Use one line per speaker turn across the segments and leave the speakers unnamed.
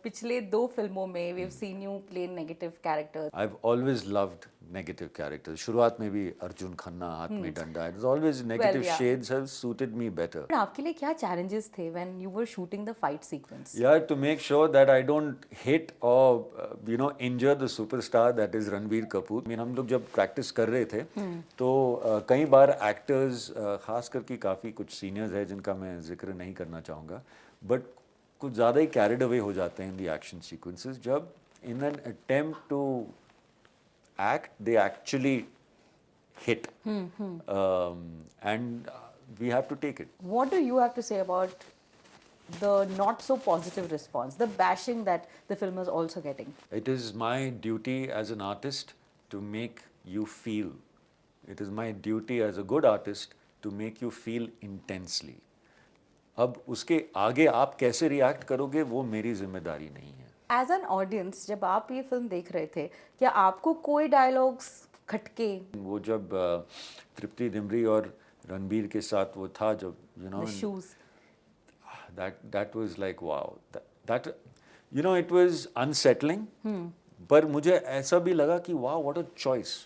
पिछले 2 फिल्मों में we have seen you play negative characters.
I've always loved negative characters. शुरुआत में भी अर्जुन खन्ना, हाथ में डंडा. It was always negative
yeah.
shades have suited me better.
आपके लिए क्या challenges थे when you were shooting the fight sequence?
Yeah, to make sure that I don't hit or injure the superstar that is Ranbir Kapoor. I mean, हम लोग जब practice कर रहे थे तो कई बार actors खास करके काफ़ी कुछ seniors हैं जिनका मैं जिक्र नहीं करना चाहूँगा, but कुछ ज़्यादा ही carried away हो जाते हैं in the action sequences जब in an attempt to act they actually hit and we have to take it.
What do you have to say about the not so positive response, the bashing that the film is also getting?
It is my duty as an artist to make you feel. It is my duty as a good artist to make you feel intensely. अब उसके आगे आप कैसे react करोगे वो मेरी जिम्मेदारी नहीं है.
एज एन ऑडियंस जब आप ये फिल्म देख रहे थे क्या आपको कोई डायलॉग्स खटके?
वो जब तृप्ति दिमरी और रणबीर के साथ वो था जब
shoes
that was like wow that it was unsettling पर मुझे ऐसा भी लगा कि wow what a choice.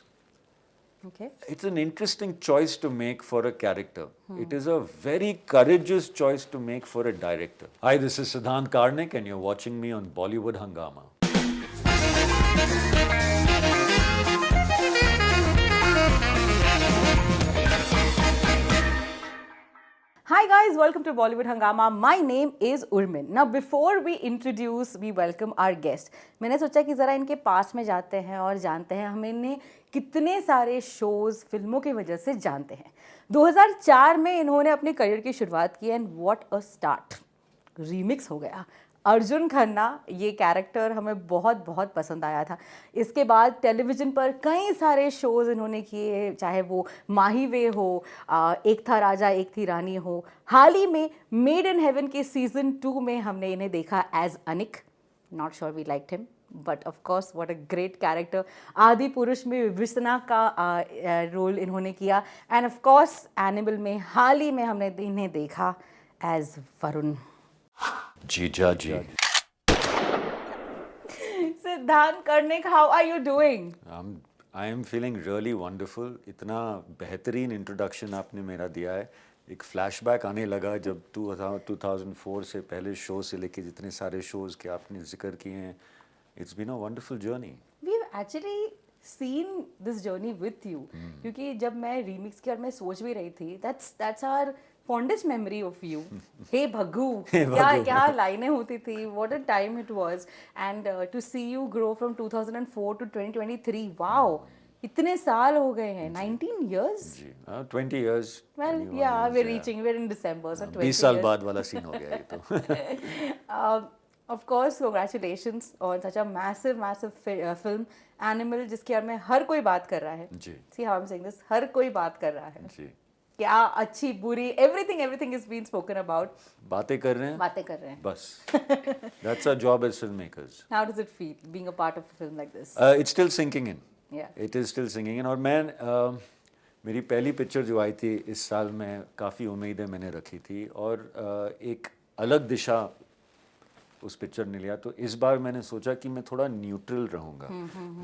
Okay.
It's an interesting choice to make for a character. It is a very courageous choice to make for a director. Hi, this is Siddhant Karnick and you're watching me on Bollywood Hungama.
Hi guys, welcome to Bollywood Hungama. My name is Urmin. Now before we welcome our guest. मैंने सोचा कि ज़रा इनके पास में जाते हैं और जानते हैं हम इन्हें कितने सारे शोज़ फिल्मों की वजह से जानते हैं. 2004 में इन्होंने अपने करियर की शुरुआत की and what a start. Remix हो गया. अर्जुन खन्ना ये कैरेक्टर हमें बहुत बहुत पसंद आया था. इसके बाद टेलीविज़न पर कई सारे शोज़ इन्होंने किए, चाहे वो माही वे हो, एक था राजा एक थी रानी हो. हाल ही में मेड इन हेवन के सीज़न 2 में हमने इन्हें देखा as Anik. Not sure we liked him but of course what a great character. Adipurush में विष्णा का रोल इन्होंने किया एंड ऑफ कोर्स एनिमल में हाल ही में हमने इन्हें देखा as Varun.
Jija ji.
Siddhant Karnick, how are you doing?
I am feeling really wonderful. इतना बेहतरीन इंट्रोडक्शन आपने मेरा दिया है. एक फ्लैशबैक आने लगा जब 2004 से पहले शो से लेके जितने सारे शोज़ के आपने जिक्र किए हैं. It's been a wonderful journey.
We've actually seen this journey with you. क्योंकि जब मैं रीमिक्स की और मैं सोच भी रही थी that's our fondest memory of you. Hey Bhaggu, क्या लाइनें होती थी. What a time it was. And to see you grow from 2004 to 2023. Wow. इतने साल हो गए हैं. 19 years?
Ji, 20 years.
Well, yeah, we're in December. So 20
20 साल बाद वाला सीन हो गया ये तो.
Of course, congratulations on such a massive film. Animal जिसके बारे में हर कोई बात कर रहा है.
जी.
See how I'm saying this? हर कोई बात कर रहा है.
जी.
क्या अच्छी बुरी everything is being spoken about.
बातें कर रहे हैं बस. That's our job as filmmakers.
How does it feel being a part of a film like this?
It's still sinking in.
Yeah.
It is still sinking in. और मैं मेरी पहली picture जो आई थी इस साल में काफ़ी उम्मीदें मैंने रखी थी और एक अलग दिशा उस पिक्चर ने लिया. तो इस बार मैंने सोचा कि मैं थोड़ा न्यूट्रल रहूँगा.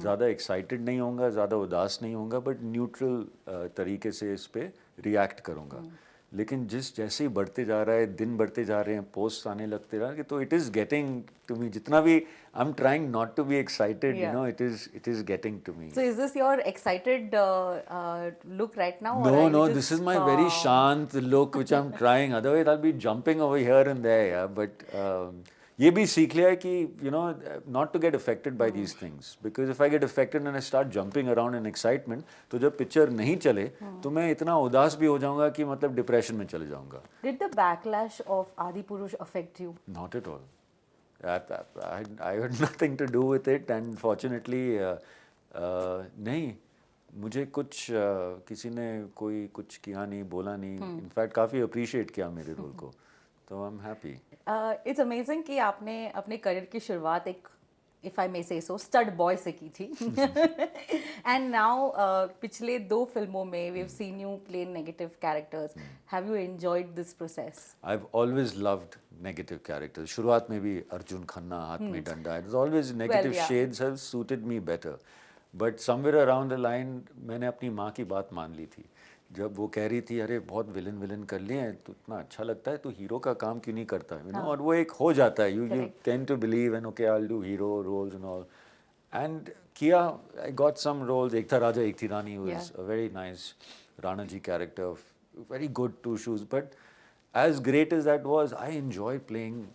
ज़्यादा एक्साइटेड नहीं होऊंगा, ज़्यादा उदास नहीं होऊंगा, बट न्यूट्रल तरीके से इस पे रिएक्ट करूँगा. लेकिन जैसे ही बढ़ते जा रहा है, दिन बढ़ते जा रहे हैं, पोस्ट आने लगते रहा कि तो it is getting to me. जितना भी I am trying not to be excited, it is getting to me.
So is this your excited look right now?
No, this is my very shant look which I'm trying. Otherwise I'll be jumping over here and there, yeah. But ये भी सीख लिया है कि not to get affected by these things, because if I get affected and I start jumping around in excitement, तो जब picture नहीं चले तो मैं इतना उदास भी हो जाऊंगा कि मतलब डिप्रेशन में चले जाऊंगा.
Did the backlash of Adipurush affect you?
Not at all. I had nothing to do with it and fortunately नहीं, मुझे कुछ किसी ने कोई कुछ किया नहीं, बोला नहीं. इनफैक्ट काफ़ी अप्रिशिएट किया मेरे रोल को. तो I am happy.
It's amazing कि आपने अपने करियर की शुरुआत एक if I may say so, stud boy से की थी. And now पिछले 2 फिल्मों में we've seen you play negative characters. Have you enjoyed this process?
I've always loved negative characters. शुरुआत में भी अर्जुन खन्ना, हाथ में डंडा. It was always negative
yeah.
shades have suited me better. But somewhere around the line मैंने अपनी माँ की बात मान ली थी. जब वो कह रही थी अरे बहुत विलन कर लिए हैं तो इतना अच्छा लगता है तो हीरो का काम क्यों नहीं करता है, और वो एक हो जाता है. You tend to believe and okay I'll do hero roles and all. And किया, I got some roles. एक था राजा एक थी रानी was a very nice Rana ji character, very good two shoes. But as great as that was, I enjoy playing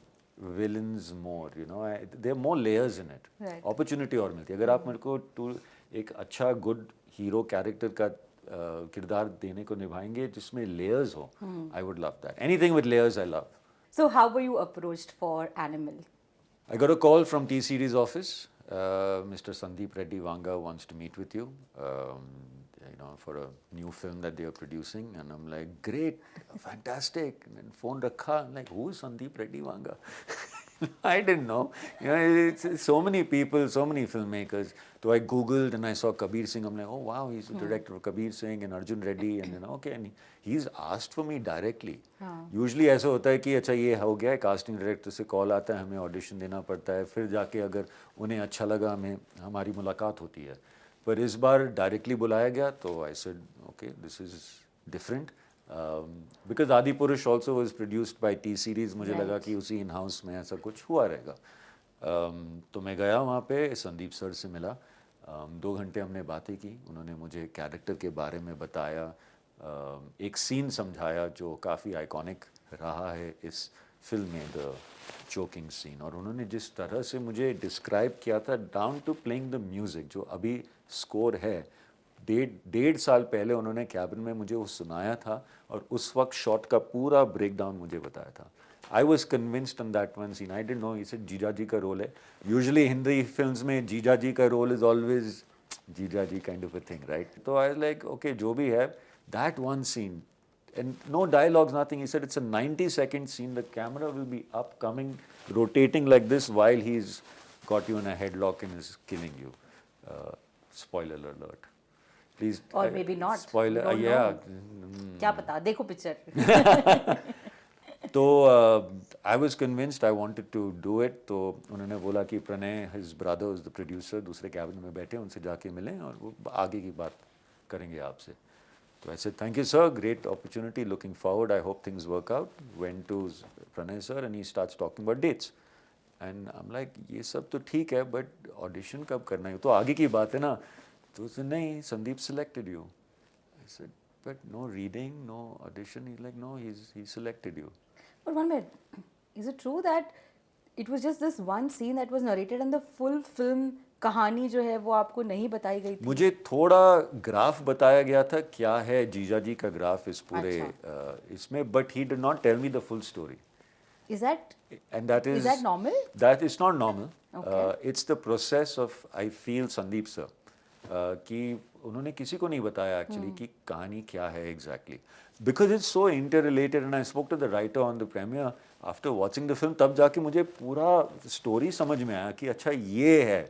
villains more. There are more layers in it.
Right.
Opportunity और मिलती है. अगर आप मेरे को एक अच्छा good hero character का किरदार देने को निभाएंगे जिसमें layers हो, I would love that. Anything with layers I love.
So how were you approached for Animal?
I got a call from T-Series office. Mr. Sandeep Reddy Vanga wants to meet with you, for a new film that they are producing. And I'm like, great, fantastic. And then phone rakha. I'm like, who is Sandeep Reddy Vanga? I didn't know. It's so many people, so many filmmakers. So I Googled and I saw Kabir Singh. I'm like, oh wow, he's the director of Kabir Singh and Arjun Reddy. And then, okay, and he's asked for me directly. Usually ऐसा होता है कि अच्छा ये हो गया है, casting director से कॉल आता है, हमें ऑडिशन देना पड़ता है, फिर जाके अगर उन्हें अच्छा लगा हमें हमारी मुलाकात होती है. पर इस बार डायरेक्टली बुलाया गया तो I said, okay, this is different. Because Adipurush also was produced by T-Series, मुझे लगा कि उसी इन हाउस में ऐसा कुछ हुआ रहेगा. तो मैं गया वहाँ पे, संदीप सर से मिला, 2 घंटे हमने बातें की. उन्होंने मुझे कैरेक्टर के बारे में बताया, एक सीन समझाया जो काफ़ी आइकॉनिक रहा है इस फिल्म में, द चोकिंग सीन. और उन्होंने जिस तरह से मुझे डिस्क्राइब किया था down to playing the music, जो अभी स्कोर है, 1.5 साल पहले उन्होंने कैबिन में मुझे वो सुनाया था और उस वक्त शॉट का पूरा ब्रेकडाउन मुझे बताया था. I was convinced on that one scene. I didn't know इसे जीजा जी का रोल है. यूजुअली हिंदी फिल्म्स में जीजा जी का role is always jija ji kind of a thing, right? तो आई लाइक ओके, जो भी है, that one scene and no dialogues, nothing. He said it's a 90-second scene. The camera will be up, coming, rotating like this while he's got you in a headlock and is killing you. Spoiler alert. Please.
Or maybe not.
Spoiler.
Yeah. क्या पता, देखो picture.
तो I was convinced. I wanted to do it. तो उन्होंने बोला कि Pranay, his brother is the producer, दूसरे cabin में बैठे, उनसे जाके मिलें और वो आगे की बात करेंगे आपसे. So I said, thank you, sir. Great opportunity. Looking forward. I hope things work out. Went to Pranay, sir, and he starts talking about dates. And I'm like, ये सब तो ठीक है, but audition कब करना है? तो आगे की बात है ना. तो उसने नहीं, Sandeep selected you. I said, but no reading, no audition. He's like, no, he selected you.
But one minute, is it true that it was just this one scene that was narrated and the full film कहानी जो है वो आपको नहीं बताई गई थी?
मुझे थोड़ा ग्राफ बताया गया था, क्या है जीजा जी का ग्राफ इस पूरे इसमें, but he did not tell me the full story.
Is that normal?
That is not normal.
Okay.
It's the process of, I feel, Sandeep sir, कि उन्होंने किसी को नहीं बताया एक्चुअली कि कहानी क्या है exactly. Because it's so interrelated and I spoke to the writer on the premiere after watching the film, तब जाके मुझे पूरा स्टोरी समझ में आया कि अच्छा ये है.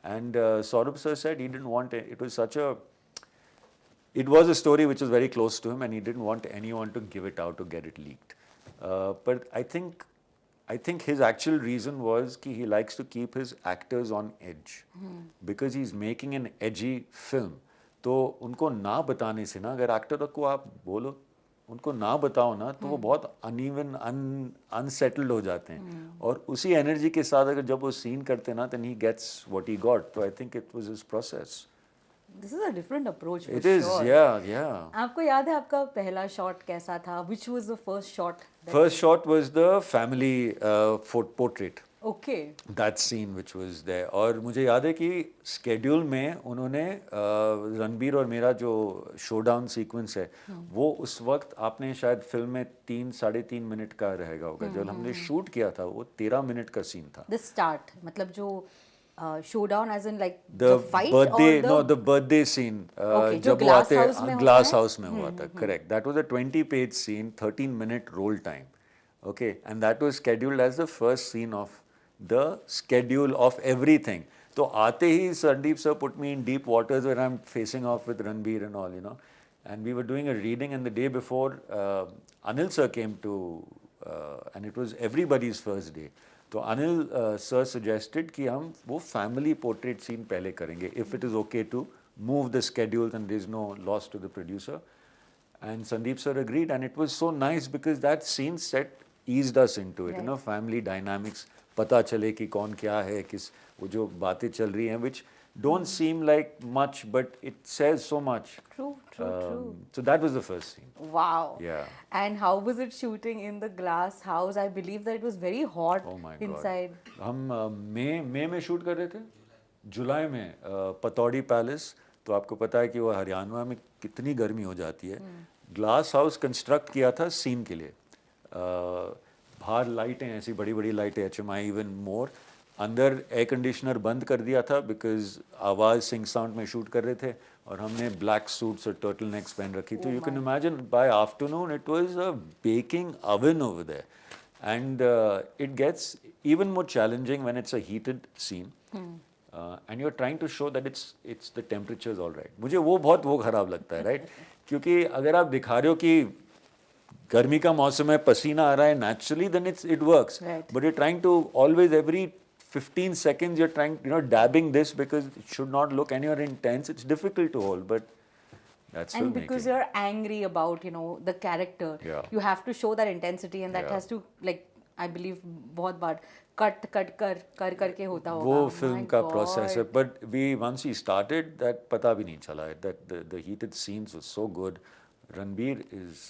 And Saurabh sir said he didn't want it. It was a story which was very close to him and he didn't want anyone to give it out or get it leaked. But I think his actual reason was that he likes to keep his actors on edge. Because he's making an edgy film. तो उनको ना बताने से ना, अगर actor को आप बोलो, उनको ना बताओ ना, तो वो बहुत uneven, unsettled हो जाते हैं. और उसी एनर्जी के साथ अगर जब वो सीन करते ना, then he gets what he got. So I think it was his process.
This is a different approach for
It is,
sure.
yeah.
आपको याद है आपका पहला शॉट कैसा था? Which was the first shot?
First shot was the family portrait.
Okay.
That scene which was there. और मुझे याद है कि स्केड्यूल में उन्होंने रणबीर और मेरा जो शोडाउन सीक्वेंस है, वो उस वक्त आपने शायद फिल्म में 3-3.5 मिनट का रहेगा होगा. जब हमने शूट किया था वो 13 मिनट का सीन था.
The start, मतलब जो showdown as in like
the
fight
birthday,
or the...
No, the birthday scene.
Okay,
जब वो
glass
आते
house में
glass house में हुआ था. Correct. That was a 20-page scene, 13-minute roll time. Okay, and that was scheduled as the first scene of the schedule of everything. तो आते ही Sandeep sir put me in deep waters where I'm facing off with Ranbir and all, you know. And we were doing a reading, and the day before, Anil sir came to, and it was everybody's first day. तो Anil sir suggested कि हम वो family portrait scene पहले करेंगे, if it is okay to move the schedules and there's no loss to the producer. And Sandeep sir agreed, and it was so nice because that scene set eased us into it, you know, family dynamics, पता चले कि कौन क्या है, किस वो जो बातें चल रही हैं, which don't seem like much, but it says so much.
True.
So that was the first scene.
Wow.
Yeah.
And how was it shooting in the glass house? I believe that it was very hot
Oh my
inside.
God. हम मई में shoot कर रहे थे, जुलाई में Pataudi palace. तो आपको पता है कि वो हरियाणा में कितनी गर्मी हो जाती है. ग्लास हाउस कंस्ट्रक्ट किया था सीन के लिए. बाहर लाइटें, ऐसी बड़ी बड़ी लाइटें, HMI इवन मोर. अंदर एयर कंडीशनर बंद कर दिया था बिकॉज आवाज़ सिंग साउंड में शूट कर रहे थे, और हमने ब्लैक सूट्स और टर्टल नेक्स पहन रखी थी. You can imagine by afternoon it was a baking oven over there, and it gets even more challenging when it's a heated scene. And you're trying to show that it's the temperature's all right. मुझे वो खराब लगता है, right? क्योंकि अगर आप दिखा रहे हो कि गर्मी का मौसम है, पसीना आ रहा है, naturally then it works.
Right.
But you're trying to always, every 15 seconds you're trying, you know, dabbing this because it should not look, and you're intense. It's difficult to hold, but that's
And
filmmaking.
because you're angry about, you know, the character,
Yeah.
you have to show that intensity, and that
Yeah.
has to, like, I believe बहुत बार cut करके होता होगा.
वो
My
film का
God.
Process है, but once we started, that पता भी नहीं चला. That the heated scenes were so good. Ranbir is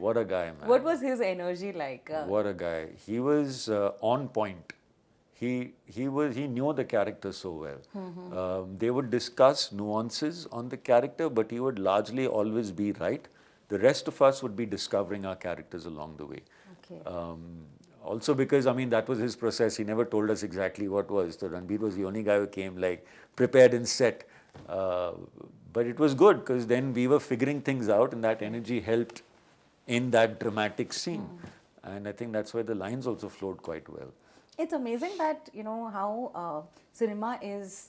what a guy, man.
What was his energy like?
What a guy. He was on point. He knew the character so well. They would discuss nuances on the character, but he would largely always be right. The rest of us would be discovering our characters along the way.
Okay.
Also because, I mean, that was his process. He never told us exactly what was. So Ranbir was the only guy who came like prepared and set. But it was good because then we were figuring things out, and that energy helped in that dramatic scene. And I think that's why the lines also flowed quite well.
It's amazing that, you know, how cinema is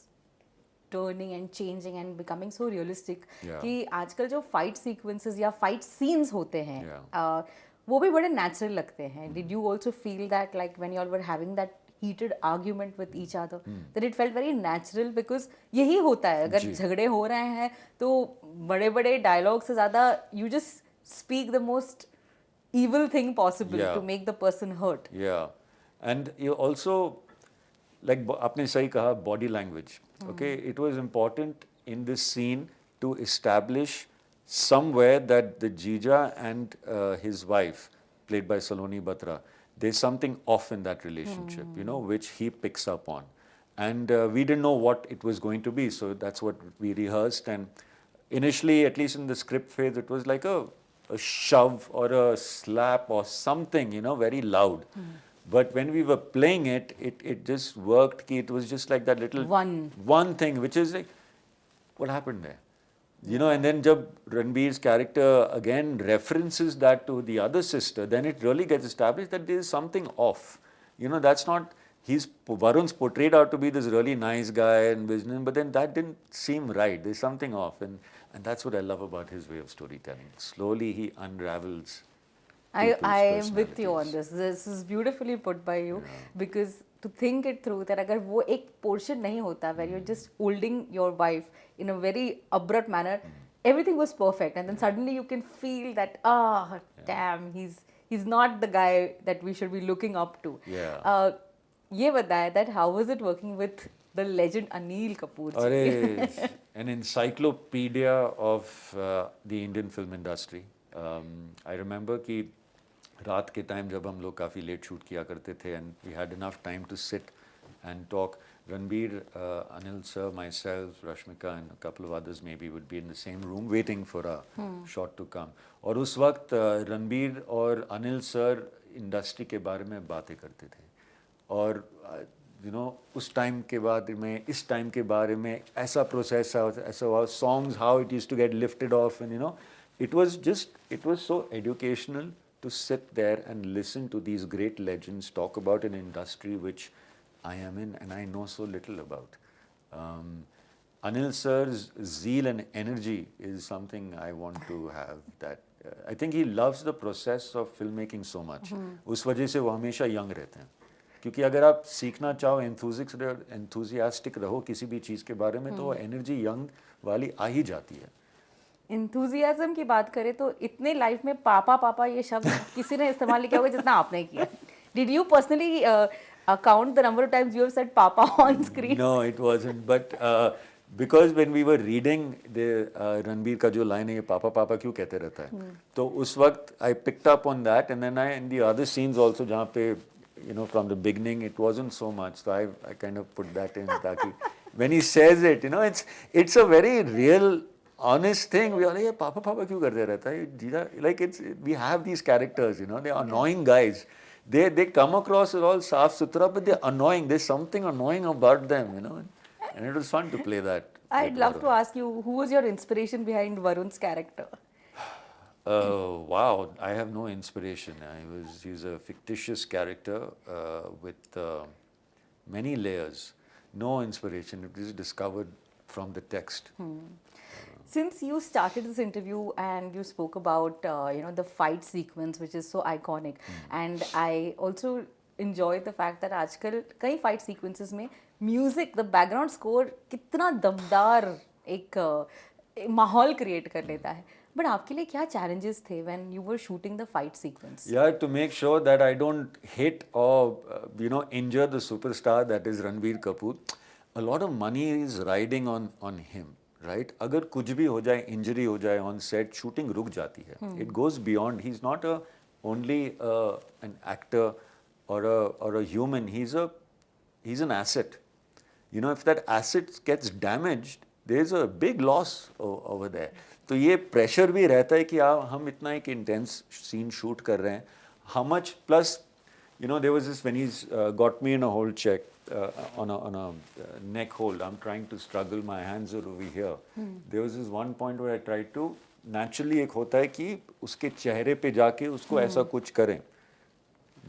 turning and changing and becoming so realistic.
Yeah.
कि आजकल जो fight sequences या fight scenes होते हैं,
Yeah.
वो भी बड़े natural लगते हैं. Did you also feel that, like, when you all were having that heated argument with each other, that it felt very natural? Because यही होता है, अगर झगड़े हो रहे हैं तो बड़े बड़े dialogue से ज़्यादा you just speak the most evil thing possible
Yeah.
to make the person hurt.
Yeah. And you also, like आपने सही कहा, body language. Okay, it was important in this scene to establish somewhere that the Jija and his wife, played by Saloni Batra, there's something off in that relationship, you know, which he picks up on. And we didn't know what it was going to be, so that's what we rehearsed. And initially, at least in the script phase, it was like a shove or a slap or something, you know, very loud. But when we were playing it, it just worked. It was just like that little one thing, which is like, what happened there? You know, and then jab Ranbir's character again references that to the other sister, then it really gets established that there is something off. You know, that's not, Varun's portrayed out to be this really nice guy and business, but then that didn't seem right. There's something off. And that's what I love about his way of storytelling. Slowly he unravels.
I
people's
am with you on
personalities.
this. This is beautifully put by you, because to think it through that अगर वो एक portion नहीं होता where you're just holding your wife in a very abrupt manner, everything was perfect, and then suddenly you can feel that damn, he's not the guy that we should be looking up to.
Yeah.
ये बताया that how was it working with the legend Anil Kapoor ji?
Arey, an encyclopedia of the Indian film industry. I remember कि रात के time जब हम लोग काफ़ी late shoot किया करते थे, and we had enough time to sit and talk. Ranbir, Anil sir, myself, Rashmika and a couple of others maybe would be in the same room waiting for a shot to come. और उस वक्त रणबीर और Anil sir industry के बारे में बातें करते थे, और you know, उस टाइम के बारे में, इस टाइम के बारे में, ऐसा प्रोसेस ऐसा हुआ, songs, how it used to get lifted off, and you know, it was so educational to sit there and listen to these great legends talk about an industry which I am in and I know so little about. Anil sir's zeal and energy is something I want to have. That I think he loves the process of filmmaking so much. उस वजह से वो हमेशा young रहते हैं. क्योंकि अगर आप सीखना चाहो, enthusiastic रहो किसी भी चीज़ के बारे में, तो वो energy young वाली आ ही जाती है.
इंथुजियाज्म की बात करें तो इतने लाइफ में पापा पापा ये शब्द किसी ने इस्तेमाल नहीं किया होगा जितना आपने किया. Did you personally count the number of times you have said papa on screen?
No, it wasn't. But because when we were reading the Ranbir का जो लाइन है, ये पापा पापा क्यों कहते रहता है, तो उस वक्त I picked up on that, and then in the other scenes also जहाँ पे from the beginning it wasn't so much, so I kind of put that in ताकि when he says it, it's a very real honest thing. We are like, papa papa क्यों करते रहता है, like we have these characters, they are annoying guys. They come across as all saaf suthra, but they're annoying. There's something annoying about them, and it was fun to play that.
I'd love to ask you, who was your inspiration behind Varun's character?
Wow, I have no inspiration. He's a fictitious character with many layers. No inspiration. It was discovered from the text.
Since you started this interview and you spoke about the fight sequence, which is so iconic, and I also enjoy the fact that आजकल कई fight sequences में music, the background score कितना दमदार एक माहौल create कर लेता है. But आपके लिए क्या challenges थे when you were shooting the fight sequence?
Yeah, to make sure that I don't hit or injure the superstar that is Ranbir Kapoor. A lot of money is riding on him. Right? अगर कुछ भी हो जाए, injury हो जाए on set, shooting रुक जाती है. It goes beyond. He's not only an actor or a human. He's an asset. If that asset gets damaged, there's a big loss over there. तो ये pressure भी रहता है कि हम इतना एक intense scene shoot कर रहे हैं. How much plus, there was this when he's got me in a hold check. On a neck hold, I'm trying to struggle, my hands are over here. There was this one point where I tried to, naturally एक होता है कि उसके चेहरे पे जाके उसको ऐसा कुछ करें.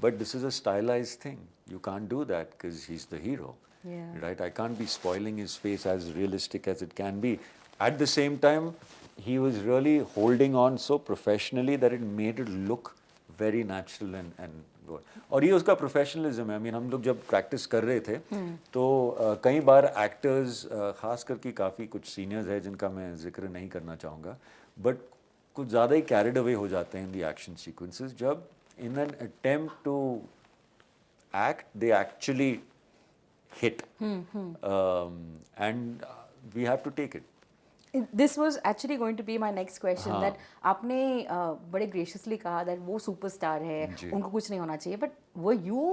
But this is a stylized thing. You can't do that because he's the hero.
Yeah.
Right? I can't be spoiling his face as realistic as it can be. At the same time, he was really holding on so professionally that it made it look very natural and और ये उसका professionalism है. हम लोग जब practice कर रहे थे तो कई बार एक्टर्स, खास करके काफ़ी कुछ सीनियर्स हैं जिनका मैं जिक्र नहीं करना चाहूँगा, बट कुछ ज़्यादा ही कैरिड अवे हो जाते हैं इन दी एक्शन सीक्वेंसेस, जब in an attempt to act they actually hit and we have to take it.
This was actually going to be my next question. That आपने बड़े graciously कहा that वो superstar है, उनको कुछ नहीं होना चाहिए. But were you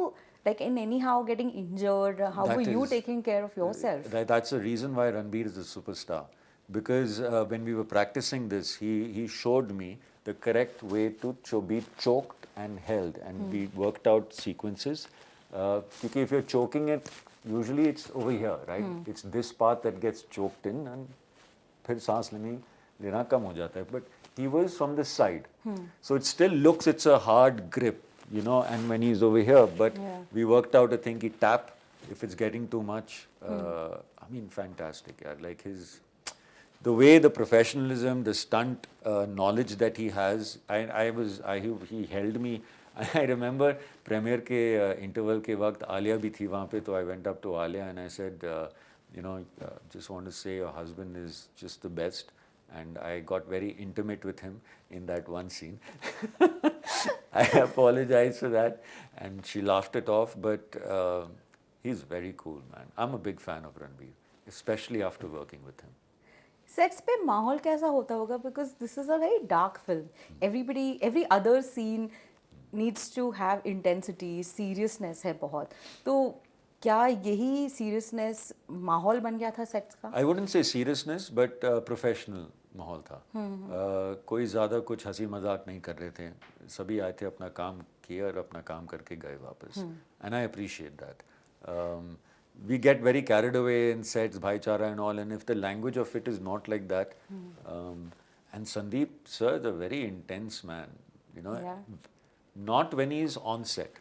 like in anyhow getting injured? How were you taking care of yourself?
That's the reason why Ranbir is a superstar. Because when we were practicing this, he showed me the correct way to be choked and held, and we worked out sequences. Because if you're choking it, usually it's over here, right? It's this part that gets choked in, and फिर सांस लेना कम हो जाता है. But he was from the side, so it still looks it's a hard grip, and when he's over here, but we worked out a thing. He tap if it's getting too much. I mean, fantastic, yeah. Like the way, the professionalism, the stunt knowledge that he has. He held me. I remember premiere के interval के वक्त आलिया भी थी वहाँ पे, तो I went up to Alia and I said, just want to say your husband is just the best, and I got very intimate with him in that one scene. I apologize for that, and she laughed it off, but he's very cool, man. I'm a big fan of Ranbir, especially after working with him.
Sets पे माहौल कैसा होता होगा, because this is a very dark film. Every other scene needs to have intensity, seriousness है बहुत. तो क्या यही seriousness माहौल बन गया था सेट्स का?
I wouldn't say seriousness, but professional माहौल था. कोई ज़्यादा कुछ हंसी मजाक नहीं कर रहे थे. सभी आए थे, अपना काम किया और अपना काम करके गए वापस. And I appreciate that. We get very carried away in sets, bhaichara and all, and if the language of it is not like that, and Sandeep sir is a very intense man,
Yeah.
not when he's on set.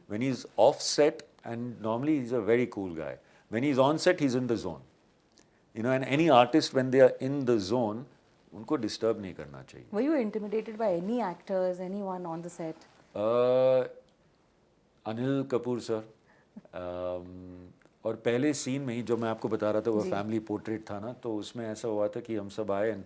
When he's off set, and normally he's a very cool guy. When he's on set, he's in the zone. You know, and any artist when they are in the zone, उनको disturb नहीं करना चाहिए.
Were you intimidated by any actors, anyone on the set?
Anil Kapoor sir, और पहले scene में ही जो मैं आपको बता रहा था वो फैमिली पोर्ट्रेट था ना, तो उसमें ऐसा हुआ था कि हम सब आए and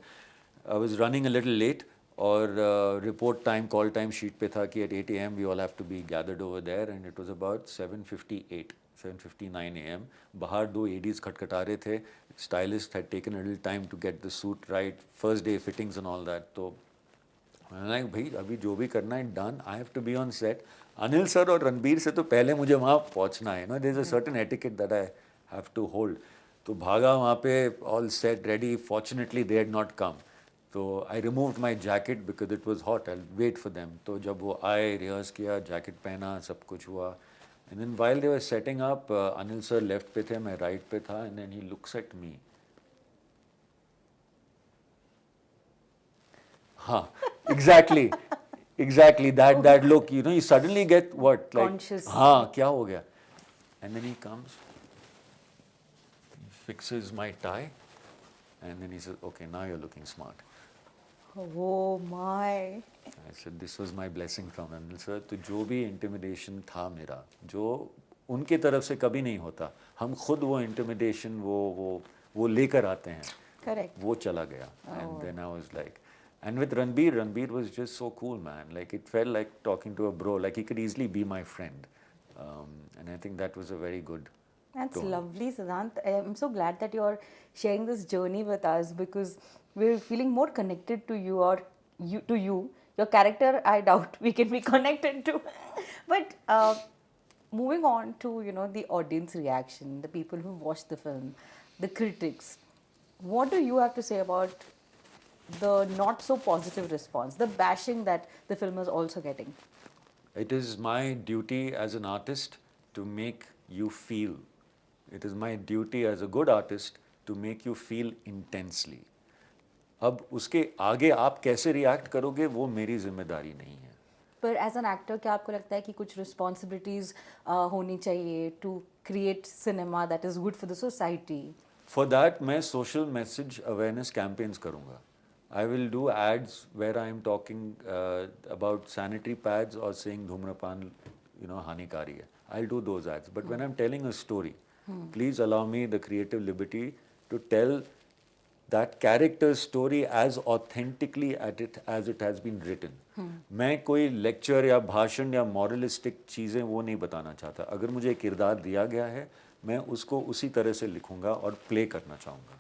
I was running a little late, और report time call time sheet पे था कि at 8 AM we all have to be gathered over there, and it was about 7:59 AM. बाहर दो एडीज खटखटा रहे थे. Stylist had taken a little time to get the suit right, first day fittings and all that. तो मैंने कहा भाई अभी जो भी करना है done, I have to be on set. Anil sir और रणबीर से तो पहले मुझे वहाँ पहुँचना है ना, there is a certain etiquette that I have to hold. तो भागा वहाँ पे, all set ready. Fortunately they had not come, तो I removed my jacket because it was hot. I wait for them. तो जब वो आए, रिहर्स किया, जैकेट पहना, सब कुछ हुआ, and then while they were setting up, Anil sir left पे थे, मैं राइट पे था, and then he looks at me. हाँ, exactly that look, you know, you suddenly get what, like,
Conscious.
हाँ क्या हो गया. And then he comes, he fixes my tie, and then he says, okay, now you're looking smart.
Oh my.
I said, this was my blessing from Anil sir. तो जो भी intimidation था मेरा, जो उनके तरफ से कभी नहीं होता, हम खुद वो intimidation वो लेकर आते हैं.
Correct.
वो चला गया. And then I was like, and with Ranbir was just so cool, man. Like it felt like talking to a bro. Like he could easily be my friend, and I think that was a very good.
That's
tone.
lovely, Siddhant. I'm so glad that you're sharing this journey with us because we're feeling more connected to you, or you. Your character, I doubt we can be connected to. But moving on to the audience reaction, the people who watched the film, the critics. What do you have to say about the not so positive response, the bashing that the film is also getting?
It is my duty as an artist to make you feel. It is my duty as a good artist to make you feel intensely. अब उसके आगे आप कैसे react करोगे वो मेरी जिम्मेदारी नहीं है.
पर एज एन एक्टर क्या आपको लगता है कि कुछ रिस्पॉन्सिबिलिटीज होनी चाहिए to create cinema that is good for the society?
For that मैं सोशल मैसेज अवेयरनेस कैंपेन्स करूँगा. I will do ads where I am talking about sanitary pads or saying धूम्रपान, हानिकारी है. I'll do those ads. But when I'm telling a story, please allow me the creative liberty to tell that character's story as authentically as it has been written. मैं कोई lecture या भाषण या moralistic चीज़ें वो नहीं बताना चाहता. अगर मुझे एक किरदार दिया गया है, मैं उसको उसी तरह से लिखूँगा और प्ले करना चाहूँगा.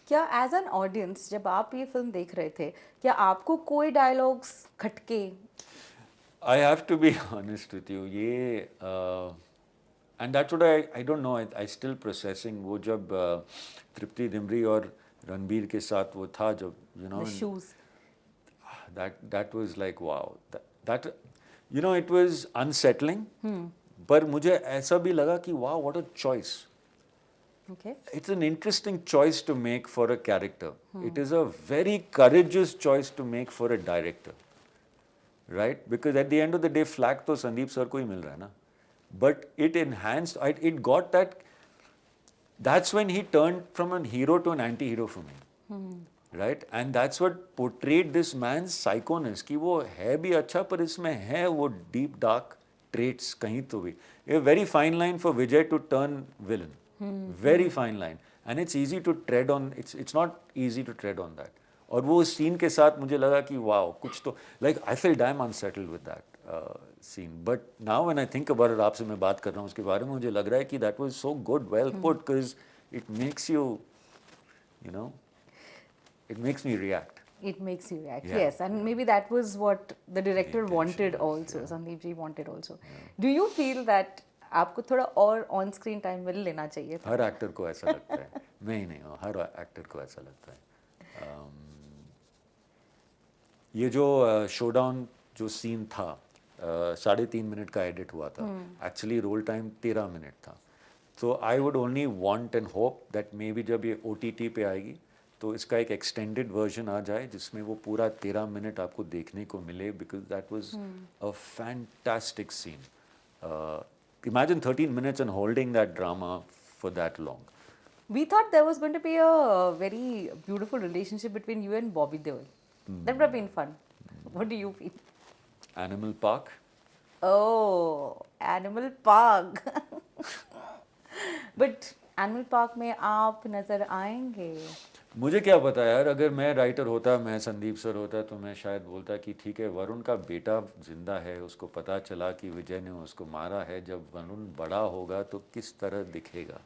क्या एज एन ऑडियंस जब आप ये फिल्म देख रहे थे, क्या आपको कोई डायलॉग्स खटके?
I have to be honest with you. ये and that's what I don't know. I still processing. वो जब तृप्ति दिमरी और रणबीर के साथ वो था जब
The shoes.
that was like wow. That it was unsettling. पर मुझे ऐसा भी लगा कि wow, what a choice.
Okay.
It's an interesting choice to make for a character. It is a very courageous choice to make for a director, right? Because at the end of the day, flag तो Sandeep sir को ही मिल रहा है ना. But it enhanced. It got that. That's when he turned from a hero to an anti-hero for me, right? And that's what portrayed this man's psychoness. कि वो है भी अच्छा पर इसमें है वो deep dark traits कहीं तो भी. A very fine line for Vijay to turn villain. Very fine line, and it's easy to tread on. It's not easy to tread on that. और वो सीन के साथ मुझे लगा कि wow, कुछ तो like I felt damn unsettled with that scene. But now when I think about it, आपसे मैं बात कर रहा हूँ उसके बारे में, मुझे लग रहा है कि that was so good, well put, because it makes you, it makes me react.
It makes you react.
Yeah.
Yes, and maybe that was what the director wanted also. Sandeep ji wanted also. Do you feel that आपको थोड़ा और on screen time मिल लेना चाहिए था?
हर actor को ऐसा लगता है. मैं ही नहीं हूँ, हर एक्टर को ऐसा लगता है. ये जो शोडाउन जो सीन था 3.5 मिनट का एडिट हुआ था. एक्चुअली रोल टाइम 13 मिनट था. तो I would only want and hope that may be जब ये OTT पे आएगी तो इसका एक एक्सटेंडेड वर्जन आ जाए जिसमें वो पूरा 13 मिनट आपको देखने को मिले, because that was a fantastic scene. Imagine 13 minutes and holding that drama for that long.
We thought there was going to be a very beautiful relationship between you and Bobby Deol. That would have been fun. What do you feel?
Animal Park.
Oh, Animal Park. But Animal Park में आप नजर आएंगे.
मुझे क्या पता यार, अगर मैं राइटर होता, मैं संदीप सर होता, तो मैं शायद बोलता कि ठीक है, वरुण का बेटा जिंदा है, उसको पता चला कि विजय ने उसको मारा है, जब वरुण बड़ा होगा तो किस तरह दिखेगा,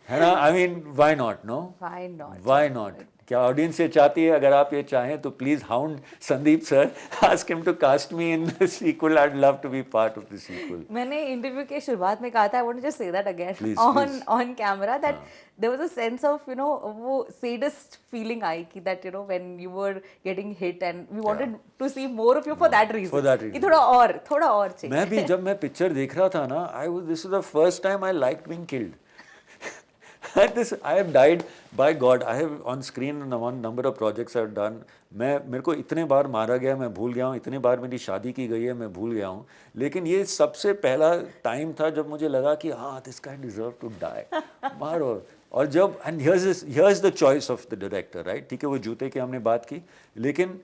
है ना? I mean why not, no
Why not?
Why not? क्या ऑडियंस ये चाहती है? अगर आप ये चाहें तो please hound Sandeep sir, ask him to cast me in the sequel. I would love to be part of the sequel.
मैंने इंटरव्यू के शुरुआत में कहा था, I want to just say that again
Please,
on
please.
On camera, that there was a sense of वो sadist feeling आई कि that when you were getting hit and we wanted to see more of you for that reason.
For that reason.
कि थोड़ा और चाहिए.
मैं भी जब मैं पिक्चर देख रहा था ना, this is the first time I liked being killed. This I have died by God. I have on screen one number of projects I have done. मेरे को इतने बार मारा गया, मैं भूल गया हूँ. इतने बार मेरी शादी की गई है, मैं भूल गया हूँ. लेकिन ये सबसे पहला टाइम था जब मुझे लगा कि हाँ, this guy deserve to die. मारो. और जब and here's the choice of the director, right? ठीक है, वो जूते की हमने बात की, लेकिन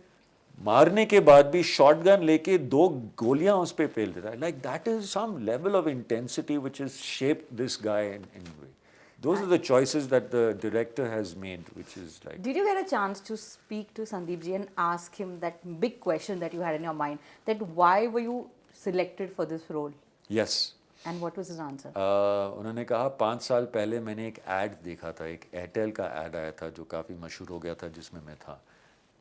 मारने के बाद भी शॉटगन लेके 2 गोलियां उस पे पेल देता है. Like that is some level of intensity which has shaped this guy in a way. Those are the choices that the director has made, which is like.
Did you get a chance to speak to Sandeep ji and ask him that big question that you had in your mind, that why were you selected for this role?
Yes.
And what was his answer?
उन्होंने कहा 5 साल पहले मैंने एक add देखा था, एक Airtel का एड आया था जो काफ़ी मशहूर हो गया था, जिसमें मैं था.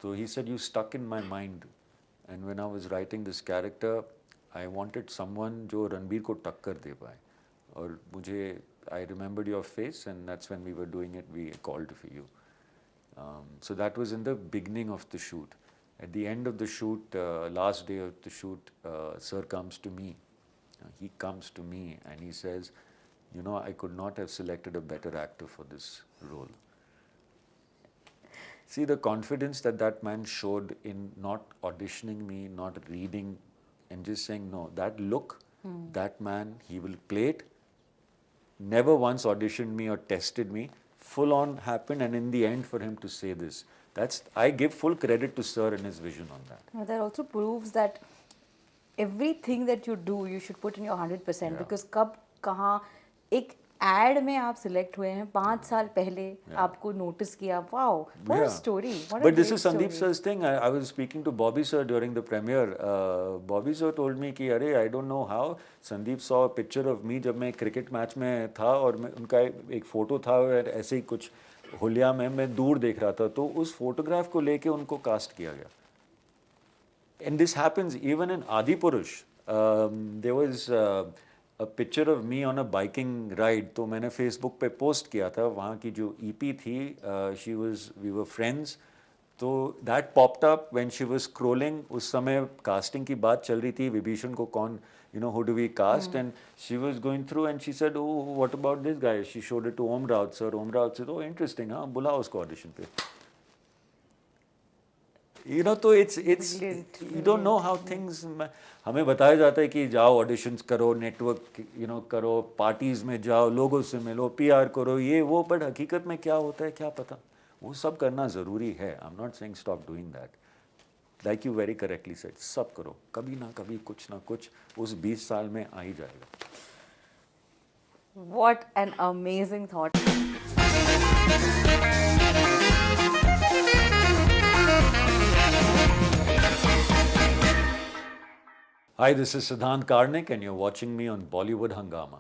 तो he said you stuck in my mind, and when I was writing this character, I wanted someone जो रणबीर को टक्कर दे पाए. और मुझे I remembered your face, and that's when we were doing it, we called for you. So that was in the beginning of the shoot. At the end of the shoot, last day of the shoot, sir comes to me. He comes to me and he says, you know, I could not have selected a better actor for this role. See the confidence that that man showed in not auditioning me, not reading, and just saying, no, that look, that man, he will play it. Never once auditioned me or tested me. Full on happened, and in the end, for him to say this, I give full credit to sir and his vision on that.
That also proves that everything that you do, you should put in your 100%.
Yeah.
Because कब कहाँ एक add में आप select हुए हैं, 5 साल पहले आपको नोटिस किया. Wow, what a story. What a
But this
great
is Sandeep
story.
sir's thing. I was speaking to Bobby sir during the premiere. Bobby sir told me कि अरे I don't know how Sandeep saw a picture of me जब मैं cricket match में था, और मैं उनका एक फोटो था, और ऐसे ही कुछ हुलिया में मैं दूर देख रहा था, तो उस फोटोग्राफ को लेके उनको कास्ट किया गया. And this happens even in Adipurush. There was a picture of me on a biking ride. तो मैंने Facebook पे पोस्ट किया था. वहाँ की जो EP थी, we were friends. तो that popped up when she was scrolling. उस समय casting की बात चल रही थी, विभीषण को कौन, who do we cast? And she was going through and she said, oh, what about this guy? She showed it to Om Raut sir. Om Raut said, oh, interesting, हाँ, बुलाओ उसको audition पे. तो it's you don't know how things. हमें बताया जाता है कि जाओ ऑडिशंस करो, नेटवर्क करो, पार्टीज में जाओ, लोगों से मिलो, PR करो, ये वो, बट हकीकत में क्या होता है क्या पता. वो सब करना ज़रूरी है. I am not saying stop doing that. Like you very correctly said, सब करो, कभी ना कभी कुछ ना कुछ उस 20 साल में आ ही जाएगा.
What an amazing thought.
Hi, this is Siddhant Karnick and you're watching me on Bollywood Hungama.